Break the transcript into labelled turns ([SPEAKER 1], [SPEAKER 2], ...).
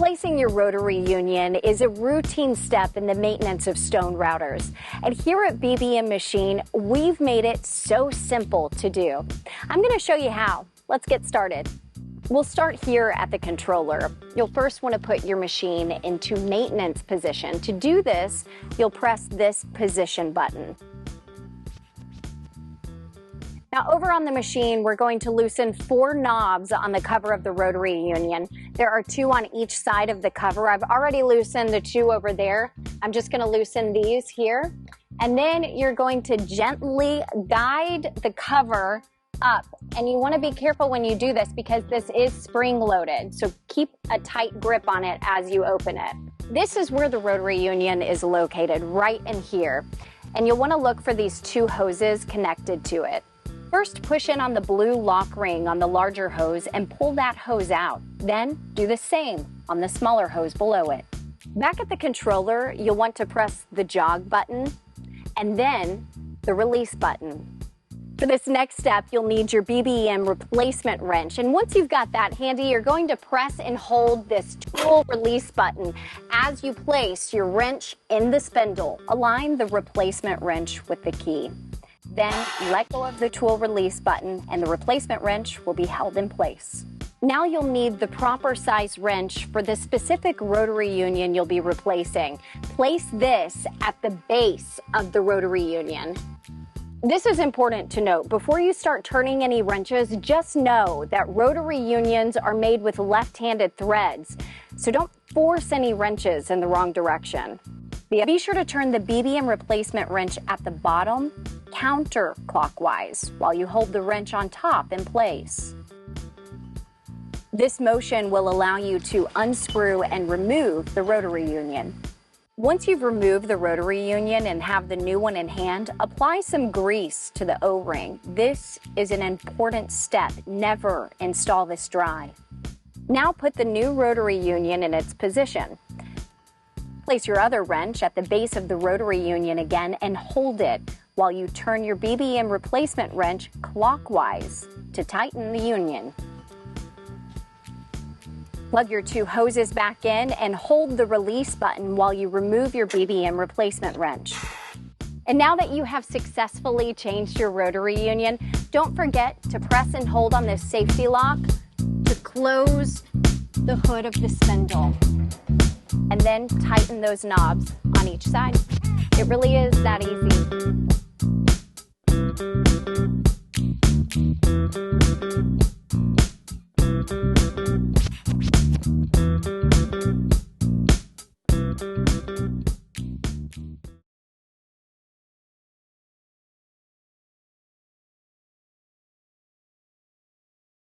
[SPEAKER 1] Replacing your rotary union is a routine step in the maintenance of stone routers. And here at BBM Machine, we've made it so simple to do. I'm going to show you how. Let's get started. We'll start here at the controller. You'll first want to put your machine into maintenance position. To do this, you'll press this position button. Now over on the machine, we're going to loosen 4 knobs on the cover of the rotary union. There are 2 on each side of the cover. I've already loosened the 2 over there. I'm just going to loosen these here. And then you're going to gently guide the cover up. And you want to be careful when you do this because this is spring loaded. So keep a tight grip on it as you open it. This is where the rotary union is located, right in here. And you'll want to look for these 2 hoses connected to it. First, push in on the blue lock ring on the larger hose and pull that hose out. Then do the same on the smaller hose below it. Back at the controller, you'll want to press the jog button and then the release button. For this next step, you'll need your BBM replacement wrench. And once you've got that handy, you're going to press and hold this tool release button as you place your wrench in the spindle. Align the replacement wrench with the key. Then let go of the tool release button and the replacement wrench will be held in place. Now you'll need the proper size wrench for the specific rotary union you'll be replacing. Place this at the base of the rotary union. This is important to note. Before you start turning any wrenches, just know that rotary unions are made with left-handed threads, so don't force any wrenches in the wrong direction. Be sure to turn the BBM replacement wrench at the bottom counterclockwise while you hold the wrench on top in place. This motion will allow you to unscrew and remove the rotary union. Once you've removed the rotary union and have the new one in hand, apply some grease to the O-ring. This is an important step. Never install this dry. Now put the new rotary union in its position. Place your other wrench at the base of the rotary union again and hold it while you turn your BBM replacement wrench clockwise to tighten the union. Plug your 2 hoses back in and hold the release button while you remove your BBM replacement wrench. And now that you have successfully changed your rotary union, don't forget to press and hold on this safety lock to close the hood of the spindle. And then tighten those knobs on each side. It really is that easy.